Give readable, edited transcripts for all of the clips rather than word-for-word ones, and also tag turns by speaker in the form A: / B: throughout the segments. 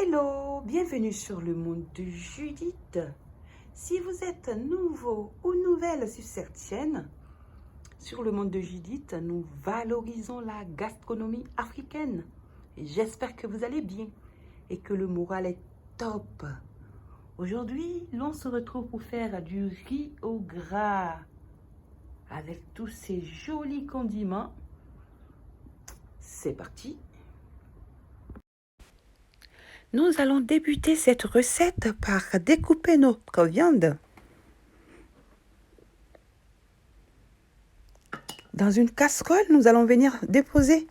A: Hello, bienvenue sur le monde de Judith. Si vous êtes nouveau ou nouvelle sur cette chaîne, sur le monde de Judith, nous valorisons la gastronomie africaine. Et j'espère que vous allez bien et que le moral est top. Aujourd'hui, l'on se retrouve pour faire du riz au gras avec tous ces jolis condiments. C'est parti. Nous allons débuter cette recette par découper notre viande dans une casserole. Nous allons venir déposer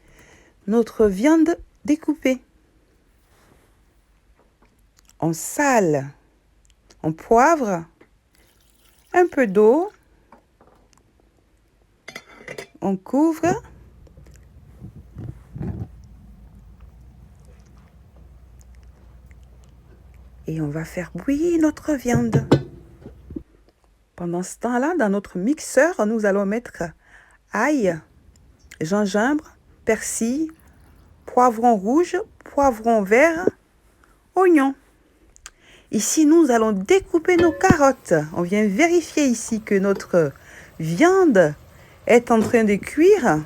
A: notre viande découpée. On sale, on poivre, un peu d'eau, on couvre. Et on va faire bouillir notre viande. Pendant ce temps-là, dans notre mixeur, nous allons mettre ail, gingembre, persil, poivron rouge, poivron vert, oignon. Ici, nous allons découper nos carottes. On vient vérifier ici que notre viande est en train de cuire.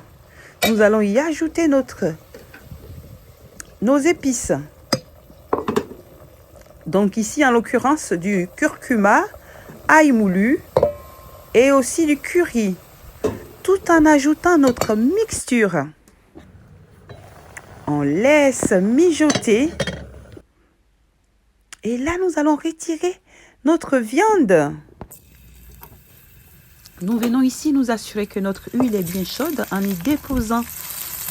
A: Nous allons y ajouter nos épices. Donc ici, en l'occurrence, du curcuma, ail moulu et aussi du curry, tout en ajoutant notre mixture. On laisse mijoter. Et là, nous allons retirer notre viande. Nous venons ici nous assurer que notre huile est bien chaude en y déposant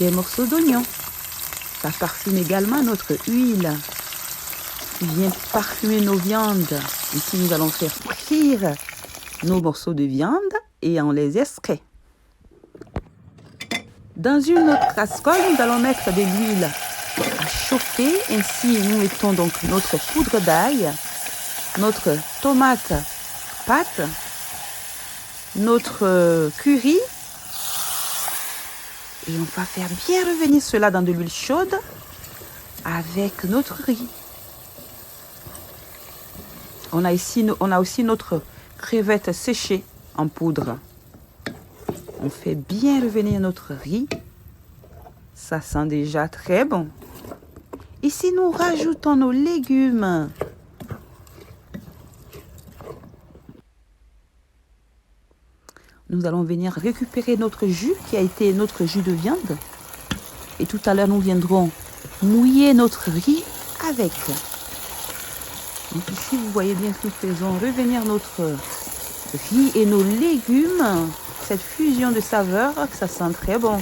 A: des morceaux d'oignon. Ça parfume également notre huile. Qui vient parfumer nos viandes. Ici, nous allons faire cuire nos morceaux de viande et on les extrait. Dans une autre casserole, nous allons mettre de l'huile à chauffer. Ainsi, nous mettons donc notre poudre d'ail, notre tomate pâte, notre curry. Et on va faire bien revenir cela dans de l'huile chaude avec notre riz. On a aussi notre crevette séchée en poudre. On fait bien revenir notre riz. Ça sent déjà très bon. Ici, nous rajoutons nos légumes. Nous allons venir récupérer notre jus qui a été notre jus de viande. Et tout à l'heure, nous viendrons mouiller notre riz avec. Donc ici, vous voyez bien que nous faisons revenir notre riz et nos légumes. Cette fusion de saveurs, que ça sent très bon.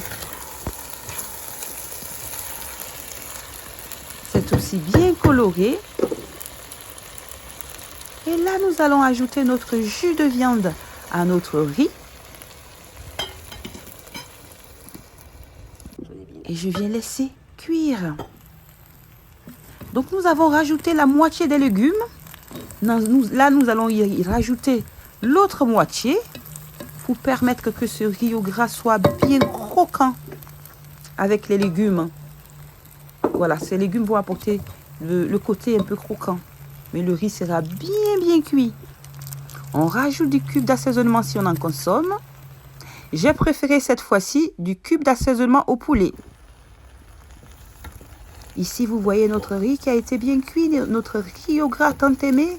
A: C'est aussi bien coloré. Et là, nous allons ajouter notre jus de viande à notre riz. Et je viens laisser cuire. Donc, nous avons rajouté la moitié des légumes. Là, nous allons y rajouter l'autre moitié pour permettre que ce riz au gras soit bien croquant avec les légumes. Voilà, ces légumes vont apporter le côté un peu croquant. Mais le riz sera bien cuit. On rajoute du cube d'assaisonnement si on en consomme. J'ai préféré cette fois-ci du cube d'assaisonnement au poulet. Ici, vous voyez notre riz qui a été bien cuit, notre riz au gras tant aimé.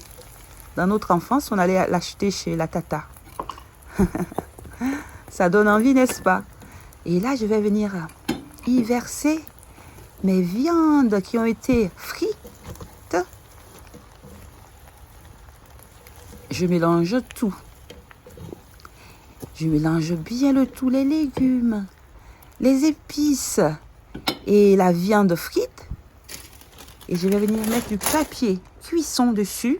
A: Dans notre enfance, on allait l'acheter chez la tata. Ça donne envie, n'est-ce pas? Et là, je vais venir y verser mes viandes qui ont été frites. Je mélange tout. Je mélange bien le tout, les légumes, les épices et la viande frite. Et je vais venir mettre du papier cuisson dessus.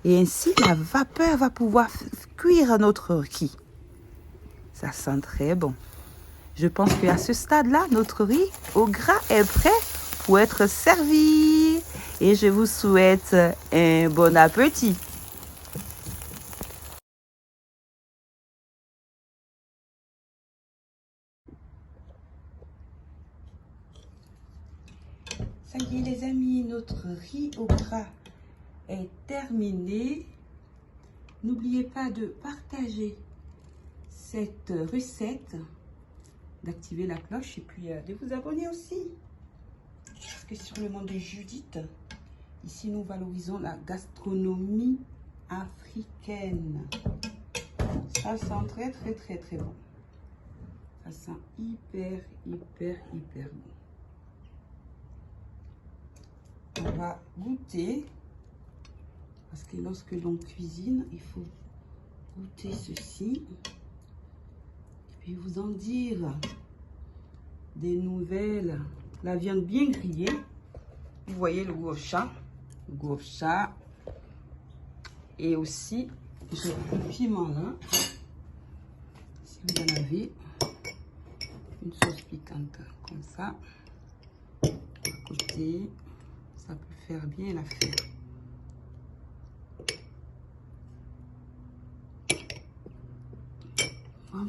A: Et ainsi, la vapeur va pouvoir cuire notre riz. Ça sent très bon. Je pense qu'à ce stade-là, notre riz au gras est prêt pour être servi. Et je vous souhaite un bon appétit. Ça y est les amis, notre riz au gras est terminé. N'oubliez pas de partager cette recette, d'activer la cloche et puis de vous abonner aussi. Parce que sur le monde de Judith, ici nous valorisons la gastronomie africaine. Ça sent très bon. Ça sent hyper bon. On va goûter. Parce que lorsque l'on cuisine, il faut goûter ceci. Et puis vous en dire des nouvelles. La viande bien grillée. Vous voyez le gros chat. Et aussi, j'ai le piment là. Si vous en avez, une sauce piquante comme ça. À côté, ça peut faire bien l'affaire.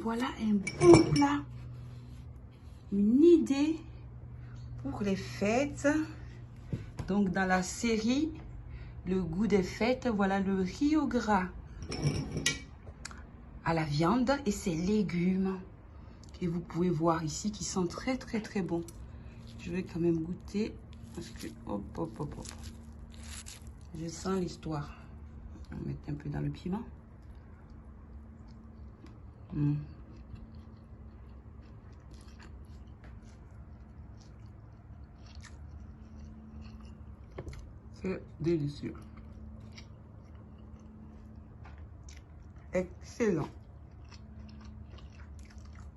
A: Voilà un bon plat, une idée pour les fêtes. Donc dans la série Le goût des fêtes, voilà le riz au gras à la viande et ses légumes que vous pouvez voir ici qui sont très bons. Je vais quand même goûter parce que hop. Je sens l'histoire. On va mettre un peu dans le piment. C'est délicieux. Excellent.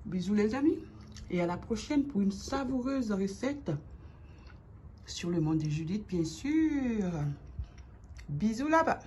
A: Bisous les amis. Et à la prochaine pour une savoureuse recette sur le monde de Judith, bien sûr. Bisous là-bas.